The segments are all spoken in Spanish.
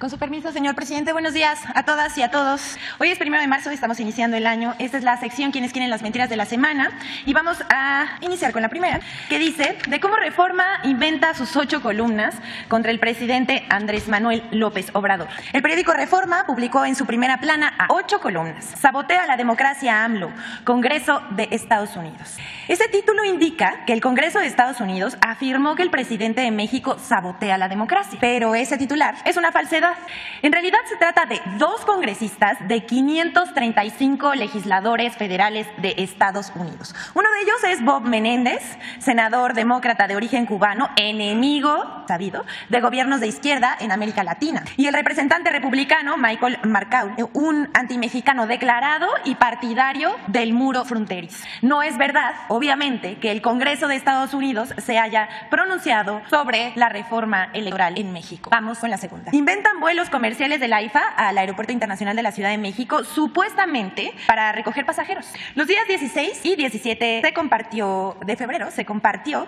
Con su permiso, señor presidente, buenos días a todas y a todos. Hoy es 1 de marzo, estamos iniciando el año. Esta es la sección Quienes quieren las mentiras de la semana. Y vamos a iniciar con la primera, que dice de cómo Reforma inventa sus 8 columnas contra el presidente Andrés Manuel López Obrador. El periódico Reforma publicó en su primera plana a 8 columnas. Sabotea la democracia AMLO, Congreso de Estados Unidos. Ese título indica que el Congreso de Estados Unidos afirmó que el presidente de México sabotea la democracia. Pero ese titular es una falsedad. En realidad se trata de 2 congresistas de 535 legisladores federales de Estados Unidos. Uno de ellos es Bob Menéndez, senador demócrata de origen cubano, enemigo, sabido, de gobiernos de izquierda en América Latina. Y el representante republicano Michael Marcaul, un antimexicano declarado y partidario del muro fronterizo. No es verdad, obviamente, que el Congreso de Estados Unidos se haya pronunciado sobre la reforma electoral en México. Vamos con la segunda. Inventan vuelos comerciales del AIFA al Aeropuerto Internacional de la Ciudad de México, supuestamente para recoger pasajeros. Los días 16 y 17 de febrero se compartió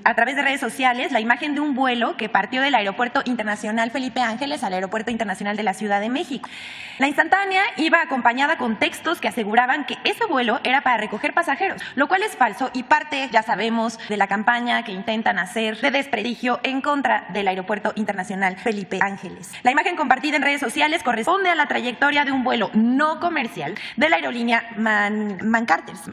a través de redes sociales la imagen de un vuelo que partió del Aeropuerto Internacional Felipe Ángeles al Aeropuerto Internacional de la Ciudad de México. La instantánea iba acompañada con textos que aseguraban que ese vuelo era para recoger pasajeros, lo cual es falso y parte, ya sabemos, de la campaña que intentan hacer de desprestigio en contra del Aeropuerto Internacional Felipe Ángeles. La imagen compartida en redes sociales corresponde a la trayectoria de un vuelo no comercial de la aerolínea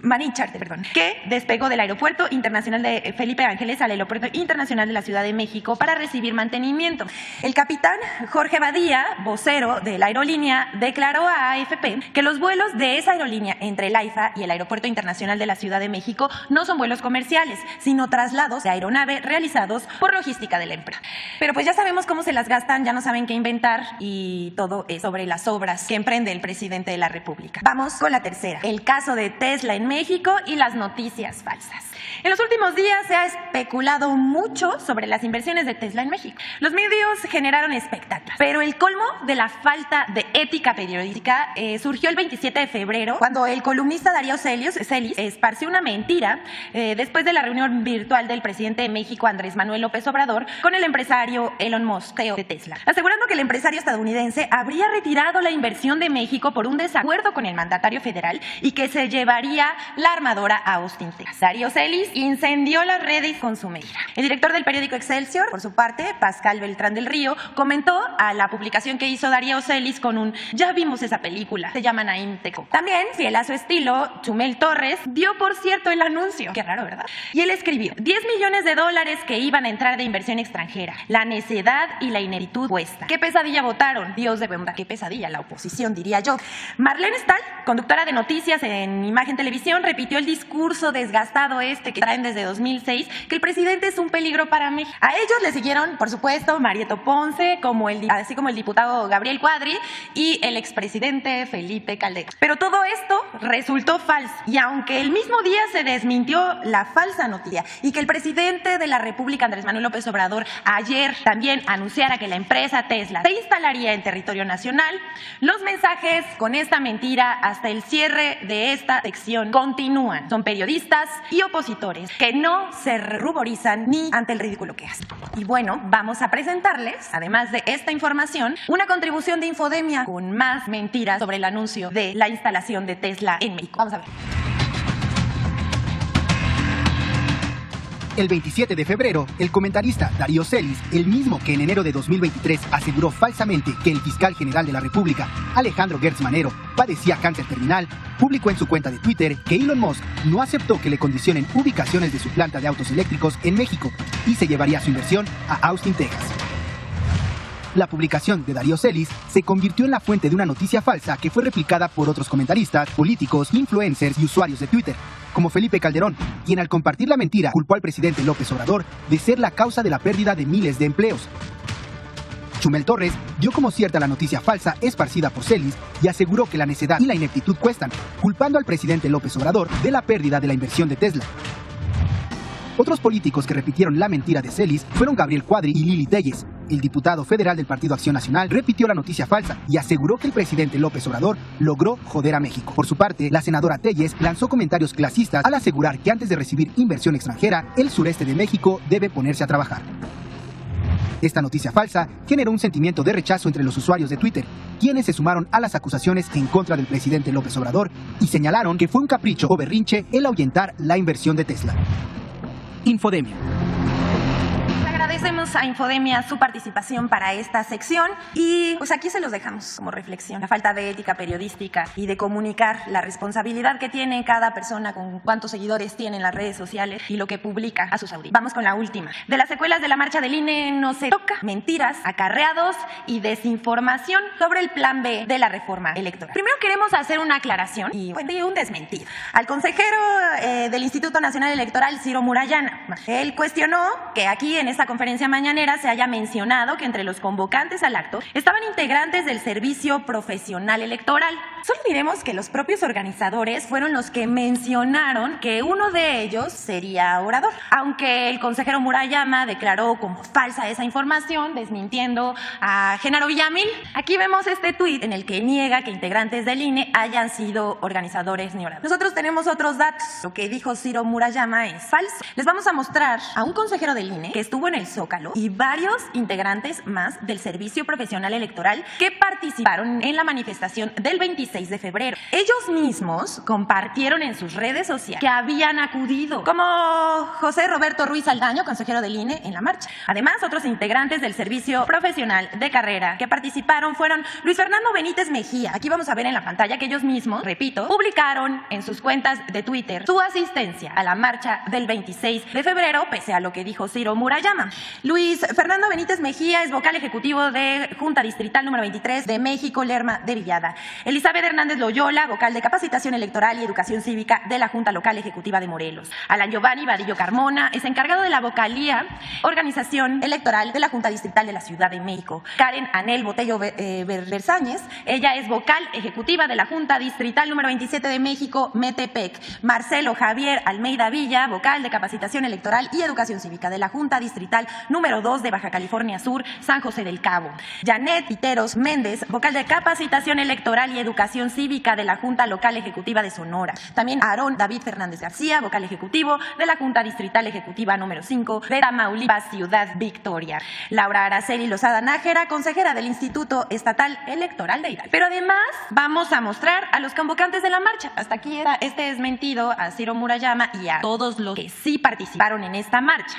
Manicharter, que despegó del Aeropuerto Internacional de Felipe Ángeles al Aeropuerto Internacional de la Ciudad de México para recibir mantenimiento. El capitán Jorge Badía, vocero de la aerolínea, declaró a AFP que los vuelos de esa aerolínea entre el AIFA y el Aeropuerto Internacional de la Ciudad de México no son vuelos comerciales, sino traslados de aeronave realizados por logística de la empresa. Pero pues ya sabemos cómo se las gastan, ya no saben qué inventar y todo es sobre las obras que emprende el presidente de la República. Vamos con la tercera, el caso de Tesla en México y las noticias falsas. En los últimos días se ha especulado mucho sobre las inversiones de Tesla en México. Los medios generaron espectáculos, pero el colmo de la falta de ética periodística surgió el 27 de febrero, cuando el columnista Darío Celis esparció una mentira después de la reunión virtual del presidente de México, Andrés Manuel López Obrador, con el empresario Elon Musk, CEO de Tesla, asegurando que el empresario estadounidense habría retirado la inversión de México por un desacuerdo con el mandatario federal y que se llevaría la armadora a Austin, Texas. Darío Celis incendió las redes con su mentira. El director del periódico Excelsior, por su parte, Pascal Beltrán del Río, comentó a la publicación que hizo Darío Celis con un "ya vimos esa película, se llama Naim Teco". También, fiel a su estilo, Chumel Torres dio por cierto el anuncio. Qué raro, ¿verdad? Y él escribió: 10 millones de dólares que iban a entrar de inversión extranjera. La necedad y la ineptitud cuesta. ¿Qué pesadilla votaron? Dios de verdad, qué pesadilla, la oposición, diría yo. Marlene Stahl, conductora de noticias en Imagen Televisión, repitió el discurso desgastado que traen desde 2006, que el presidente es un peligro para México. A ellos le siguieron, por supuesto, Marieto Ponce, así como el diputado Gabriel Cuadri y el expresidente Felipe Calderón. Pero todo esto resultó falso, y aunque el mismo día se desmintió la falsa noticia y que el presidente de la República, Andrés Manuel López Obrador, ayer también anunciara que la empresa Tesla se instalaría en territorio nacional, los mensajes con esta mentira hasta el cierre de esta sección continúan. Son periodistas y opositores que no se ruborizan ni ante el ridículo que hacen. Y bueno, vamos a presentarles, además de esta información, una contribución de Infodemia con más mentiras sobre el anuncio de la instalación de Tesla en México. Vamos a ver. El 27 de febrero, el comentarista Darío Celis, el mismo que en enero de 2023 aseguró falsamente que el fiscal general de la República, Alejandro Gertz Manero, padecía cáncer terminal, publicó en su cuenta de Twitter que Elon Musk no aceptó que le condicionen ubicaciones de su planta de autos eléctricos en México y se llevaría su inversión a Austin, Texas. La publicación de Darío Celis se convirtió en la fuente de una noticia falsa que fue replicada por otros comentaristas, políticos, influencers y usuarios de Twitter, como Felipe Calderón, quien al compartir la mentira culpó al presidente López Obrador de ser la causa de la pérdida de miles de empleos. Chumel Torres dio como cierta la noticia falsa esparcida por Celis y aseguró que la necedad y la ineptitud cuestan, culpando al presidente López Obrador de la pérdida de la inversión de Tesla. Otros políticos que repitieron la mentira de Celis fueron Gabriel Cuadri y Lili Telles. El diputado federal del Partido Acción Nacional repitió la noticia falsa y aseguró que el presidente López Obrador logró joder a México. Por su parte, la senadora Telles lanzó comentarios clasistas al asegurar que antes de recibir inversión extranjera, el sureste de México debe ponerse a trabajar. Esta noticia falsa generó un sentimiento de rechazo entre los usuarios de Twitter, quienes se sumaron a las acusaciones en contra del presidente López Obrador y señalaron que fue un capricho o berrinche el ahuyentar la inversión de Tesla. Infodemia. Agradecemos a Infodemia su participación para esta sección y pues aquí se los dejamos como reflexión. La falta de ética periodística y de comunicar la responsabilidad que tiene cada persona con cuántos seguidores tiene en las redes sociales y lo que publica a sus audiencias. Vamos con la última. De las secuelas de la marcha del INE no se toca. Mentiras, acarreados y desinformación sobre el plan B de la reforma electoral. Primero queremos hacer una aclaración y un desmentido. Al consejero del Instituto Nacional Electoral, Ciro Murayama, él cuestionó que aquí en esta conferencia mañanera se haya mencionado que entre los convocantes al acto estaban integrantes del Servicio Profesional Electoral. Solo diremos que los propios organizadores fueron los que mencionaron que uno de ellos sería orador, aunque el consejero Murayama declaró como falsa esa información, desmintiendo a Genaro Villamil. Aquí vemos este tuit en el que niega que integrantes del INE hayan sido organizadores ni oradores. Nosotros tenemos otros datos. Lo que dijo Ciro Murayama es falso. Les vamos a mostrar a un consejero del INE que estuvo en el Zócalo y varios integrantes más del Servicio Profesional Electoral que participaron en la manifestación del 26 de febrero. Ellos mismos compartieron en sus redes sociales que habían acudido, como José Roberto Ruiz Aldaño, consejero del INE, en la marcha. Además, otros integrantes del Servicio Profesional de Carrera que participaron fueron Luis Fernando Benítez Mejía. Aquí vamos a ver en la pantalla que ellos mismos, repito, publicaron en sus cuentas de Twitter su asistencia a la marcha del 26 de febrero, pese a lo que dijo Ciro Murayama. Luis Fernando Benítez Mejía es vocal ejecutivo de Junta Distrital número 23 de México, Lerma de Villada. Elizabeth Hernández Loyola, vocal de Capacitación Electoral y Educación Cívica de la Junta Local Ejecutiva de Morelos. Alan Giovanni Vadillo Carmona es encargado de la vocalía Organización Electoral de la Junta Distrital de la Ciudad de México. Karen Anel Botello Versáñez, ella es vocal ejecutiva de la Junta Distrital número 27 de México, Metepec. Marcelo Javier Almeida Villa, vocal de Capacitación Electoral y Educación Cívica de la Junta Distrital número 2 de Baja California Sur, San José del Cabo. Janet Piteros Méndez, vocal de Capacitación Electoral y Educación Cívica de la Junta Local Ejecutiva de Sonora. También Aarón David Fernández García, vocal ejecutivo de la Junta Distrital Ejecutiva número 5 de Tamaulipas, Ciudad Victoria. Laura Araceli Lozada Nájera, consejera del Instituto Estatal Electoral de Hidalgo. Pero además vamos a mostrar a los convocantes de la marcha. Hasta aquí era este desmentido a Ciro Murayama y a todos los que sí participaron en esta marcha.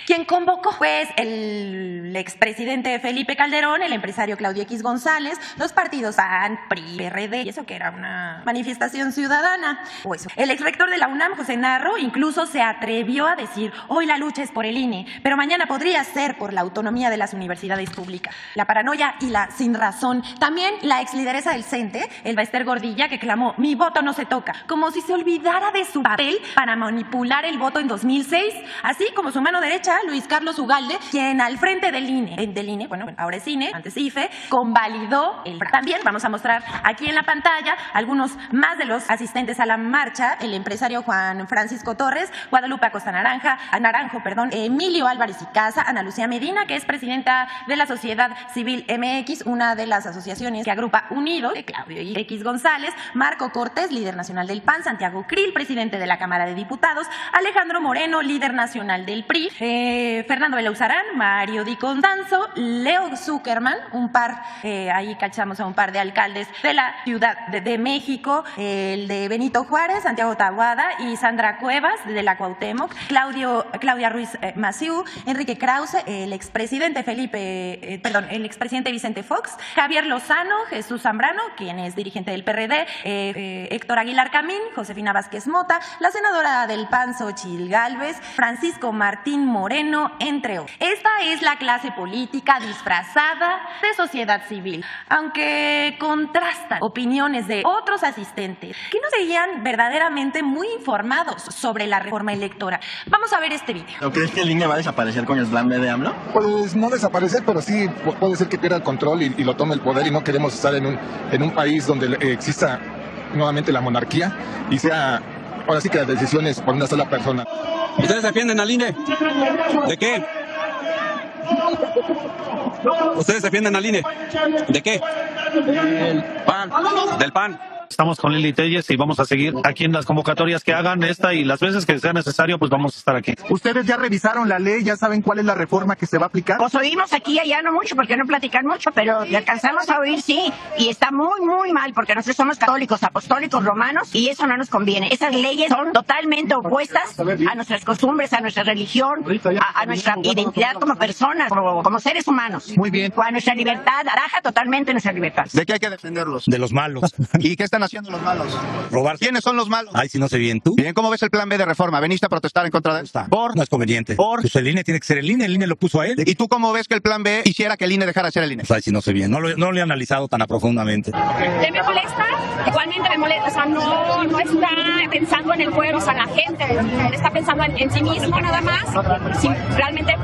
¿Quién convocó? Pues el expresidente Felipe Calderón, el empresario Claudio X González, los partidos PAN, PRI, PRD, y eso que era una manifestación ciudadana. O eso. El exrector de la UNAM, José Narro, incluso se atrevió a decir: hoy la lucha es por el INE, pero mañana podría ser por la autonomía de las universidades públicas. La paranoia y la sinrazón. También la exlideresa del CENTE, Elba Ester Gordilla, que clamó: mi voto no se toca, como si se olvidara de su papel para manipular el voto en 2006, así como su mano derecha, Luis Carlos Ugalde, quien al frente del INE, bueno, ahora es INE, antes IFE, convalidó el PRA. También vamos a mostrar aquí en la pantalla algunos más de los asistentes a la marcha: el empresario Juan Francisco Torres, Guadalupe Acosta Naranjo, Emilio Álvarez y Casa, Ana Lucía Medina, que es presidenta de la Sociedad Civil MX, una de las asociaciones que agrupa Unidos, de Claudio X González, Marco Cortés, líder nacional del PAN, Santiago Krill, presidente de la Cámara de Diputados, Alejandro Moreno, líder nacional del PRI, Fernando Belauzarán, Mario Di Constanzo, Leo Zuckerman, ahí cachamos a un par de alcaldes de la Ciudad de México, el de Benito Juárez, Santiago Taboada y Sandra Cuevas de la Cuauhtémoc, Claudia Ruiz Massieu, Enrique Krause, el expresidente Vicente Fox, Javier Lozano, Jesús Zambrano, quien es dirigente del PRD, Héctor Aguilar Camín, Josefina Vázquez Mota, la senadora del PAN, Xochitl Gálvez, Francisco Martín Moreno, entre otros. Esta es la clase política disfrazada de sociedad civil, aunque contrastan opiniones de otros asistentes que no serían verdaderamente muy informados sobre la reforma electoral. Vamos a ver este video. ¿No crees que el INE va a desaparecer con el plan B de AMLO? Pues no desaparecer, pero sí puede ser que pierda el control y lo tome el poder, y no queremos estar en un país donde exista nuevamente la monarquía y sea ahora sí que las decisiones por una sola persona. ¿Ustedes defienden al INE? ¿De qué? ¿Ustedes defienden al INE? ¿De qué? Del PAN. Del PAN. Estamos con Lili Telles y vamos a seguir aquí en las convocatorias que hagan esta y las veces que sea necesario, pues vamos a estar aquí. ¿Ustedes ya revisaron la ley? ¿Ya saben cuál es la reforma que se va a aplicar? Pues oímos aquí y allá, no mucho, porque no platican mucho, pero le alcanzamos a oír, sí. Y está muy, muy mal, porque nosotros somos católicos, apostólicos, romanos, y eso no nos conviene. Esas leyes son totalmente opuestas a nuestras costumbres, a nuestra religión, a nuestra identidad como personas, como seres humanos. Muy bien. A nuestra libertad, araja totalmente nuestra libertad. ¿De qué hay que defenderlos? De los malos. ¿Y qué están haciendo los malos? Robar. ¿Quiénes son los malos? Ay, si no sé bien. ¿Tú? Bien, ¿cómo ves el plan B de reforma? ¿Veniste a protestar en contra de él? No es conveniente. ¿Por? Pues el INE tiene que ser el INE lo puso a él. ¿Y tú cómo ves que el plan B hiciera que el INE dejara de ser el INE? Ay, si no sé bien. No lo he analizado tan profundamente. Me molesta, igualmente me molesta, o sea, no está pensando en el pueblo, o sea, la gente está pensando en sí mismo nada más, sin realmente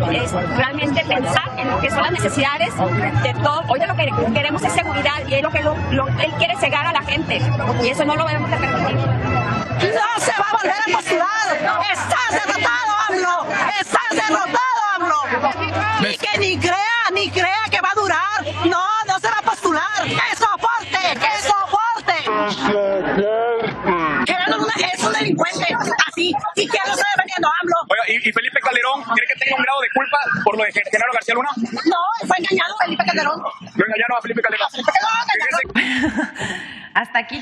pensar en lo que son las necesidades de todo. Hoy lo que queremos es seguridad y es lo que él quiere cegar a la gente y eso no lo debemos de permitir. ¡No se va a volver a postular! ¡Estás derrotado, AMLO! ¡Estás derrotado, AMLO! Y que ni crea que va a durar. No se va a postular. ¡Que soporte! Es un delincuente. Así. ¿Y quién lo está defendiendo, AMLO? Oiga, ¿y Felipe Calderón cree que tenga un grado de culpa por lo de Genaro García Luna? No, fue engañado Felipe Calderón. Lo engañaron a Felipe Calderón. Hasta aquí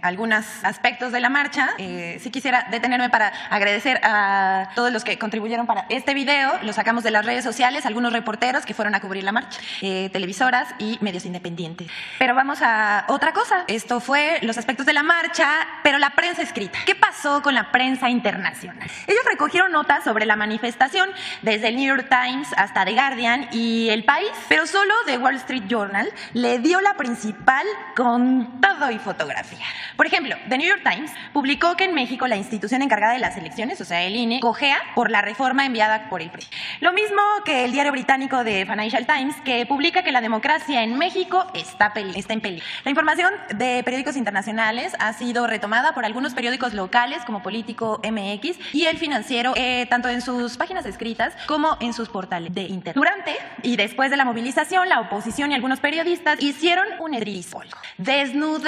algunos aspectos de la marcha. Sí quisiera detenerme para agradecer a todos los que contribuyeron para este video. Lo sacamos de las redes sociales, algunos reporteros que fueron a cubrir la marcha, televisoras y medios independientes. Pero vamos a otra cosa. Esto fue los aspectos de la marcha, pero la prensa escrita. ¿Qué pasó con la prensa internacional? Ellos recogieron notas sobre la manifestación desde el New York Times hasta The Guardian y El País, pero solo The Wall Street Journal le dio la principal con todo y fotografía. Por ejemplo, The New York Times publicó que en México la institución encargada de las elecciones, o sea, el INE, cojea por la reforma enviada por el PRI. Lo mismo que el diario británico The Financial Times, que publica que la democracia en México está en peligro. La información de periódicos internacionales ha sido retomada por algunos periódicos locales como Político MX y El Financiero, tanto en sus páginas escritas como en sus portales de internet. Durante y después de la movilización, la oposición y algunos periodistas hicieron un edrisol, desnudando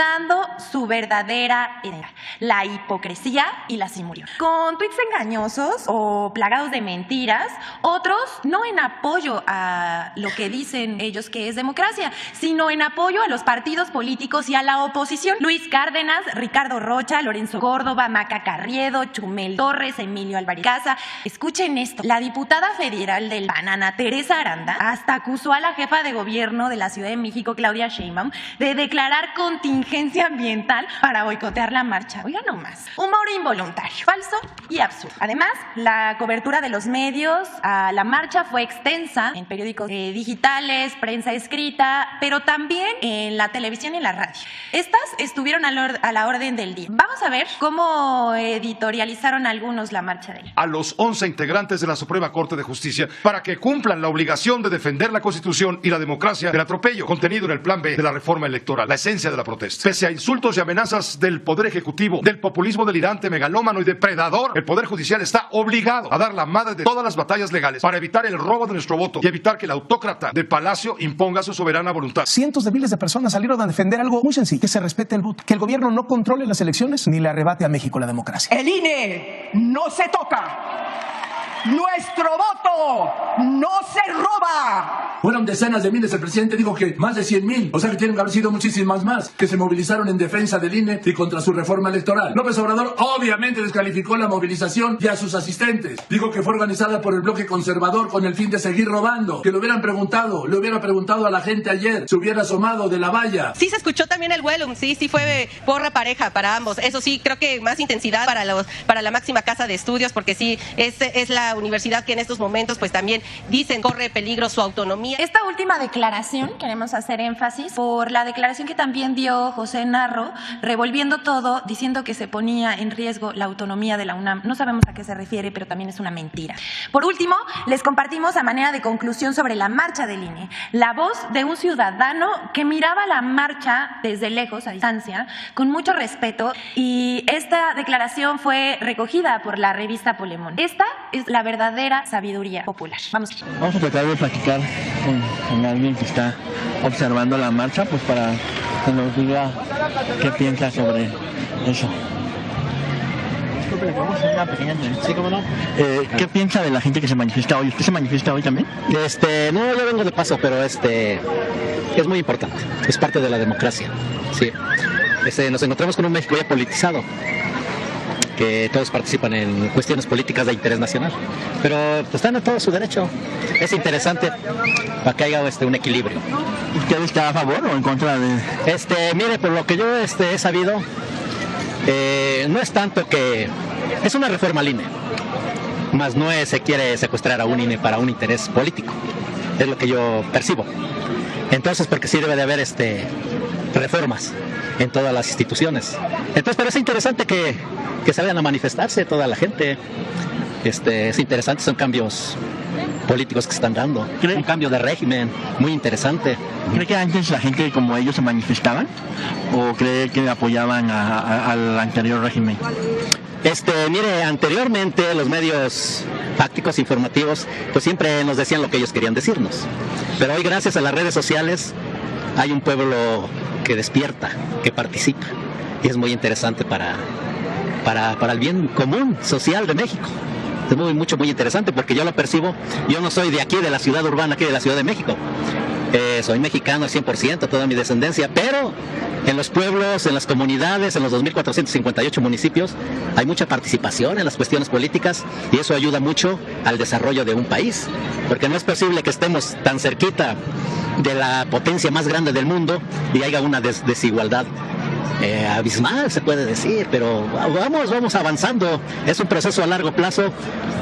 su verdadera idea, la hipocresía y la simulación. Con tweets engañosos o plagados de mentiras, otros no en apoyo a lo que dicen ellos que es democracia, sino en apoyo a los partidos políticos y a la oposición. Luis Cárdenas, Ricardo Rocha, Lorenzo Córdoba, Maca Carriedo, Chumel Torres, Emilio Álvarez Casa. Escuchen esto. La diputada federal del PAN, Ana Teresa Aranda, hasta acusó a la jefa de gobierno de la Ciudad de México, Claudia Sheinbaum, de declarar contingencia ambiental para boicotear la marcha. Oigan nomás. Humor involuntario, falso y absurdo. Además, la cobertura de los medios a la marcha fue extensa en periódicos digitales, prensa escrita, pero también en la televisión y en la radio. Estas estuvieron a la orden del día. Vamos a ver cómo editorializaron algunos la marcha de él. A los 11 integrantes de la Suprema Corte de Justicia para que cumplan la obligación de defender la Constitución y la democracia del atropello contenido en el Plan B de la reforma electoral, la esencia de la protesta. Pese a insultos y amenazas del Poder Ejecutivo, del populismo delirante, megalómano y depredador, el Poder Judicial está obligado a dar la madre de todas las batallas legales para evitar el robo de nuestro voto y evitar que el autócrata de Palacio imponga su soberana voluntad. Cientos de miles de personas salieron a defender algo muy sencillo, que se respete el voto, que el gobierno no controle las elecciones ni le arrebate a México la democracia. El INE no se toca. Nuestro voto no se roba. Fueron decenas de miles, el presidente dijo que más de 100,000, o sea que tienen que haber sido muchísimas más, que se movilizaron en defensa del INE y contra su reforma electoral. López Obrador obviamente descalificó la movilización y a sus asistentes. Dijo que fue organizada por el bloque conservador con el fin de seguir robando, que le hubiera preguntado a la gente ayer, se hubiera asomado de la valla. Sí se escuchó también el Wellum, sí fue porra pareja para ambos. Eso sí, creo que más intensidad para la máxima casa de estudios, porque sí, es la universidad que en estos momentos pues también dicen corre peligro su autonomía. Esta última declaración, queremos hacer énfasis por la declaración que también dio José Narro, revolviendo todo, diciendo que se ponía en riesgo la autonomía de la UNAM. No sabemos a qué se refiere, pero también es una mentira. Por último, les compartimos a manera de conclusión sobre la marcha del INE, la voz de un ciudadano que miraba la marcha desde lejos, a distancia, con mucho respeto, y esta declaración fue recogida por la revista Polemón. Esta es la verdadera sabiduría popular. Vamos a tratar de platicar con alguien que está observando la marcha, pues para que nos diga qué piensa sobre eso. Sí, ¿cómo no? ¿Qué piensa de la gente que se manifiesta hoy? ¿Usted se manifiesta hoy también? No, yo vengo de paso, pero es muy importante. Es parte de la democracia. Sí. Nos encontramos con un México ya politizado, que todos participan en cuestiones políticas de interés nacional, pero pues, están en todo su derecho. Es interesante para que haya un equilibrio. ¿Usted está a favor o en contra de...? Mire, por lo que yo he sabido, no es tanto que... Es una reforma al INE, más no se quiere secuestrar a un INE para un interés político. Es lo que yo percibo. Entonces, porque sí debe de haber reformas en todas las instituciones. Entonces, pero es interesante que salgan a manifestarse toda la gente. Es interesante, son cambios políticos que se están dando. Un cambio de régimen muy interesante. ¿Cree que antes la gente como ellos se manifestaban? ¿O cree que apoyaban al anterior régimen? Mire, anteriormente los medios fácticos, informativos, pues siempre nos decían lo que ellos querían decirnos. Pero hoy, gracias a las redes sociales, hay un pueblo que despierta, que participa. Y es muy interesante para el bien común social de México. Es muy interesante porque yo lo percibo. Yo no soy de aquí, de la ciudad urbana, aquí de la Ciudad de México. Soy mexicano al 100%, toda mi descendencia, pero en los pueblos, en las comunidades, en los 2.458 municipios, hay mucha participación en las cuestiones políticas y eso ayuda mucho al desarrollo de un país, porque no es posible que estemos tan cerquita de la potencia más grande del mundo y haya una desigualdad abismal, se puede decir, pero vamos avanzando. Es un proceso a largo plazo,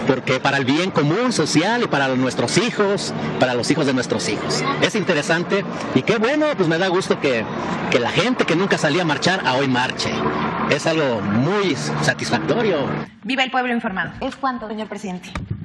porque para el bien común social y para nuestros hijos, para los hijos de nuestros hijos. Es interesante y qué bueno, pues me da gusto que la gente que nunca salía a marchar, a hoy marche. Es algo muy satisfactorio. Viva el pueblo informado. ¿Es cuánto, señor presidente?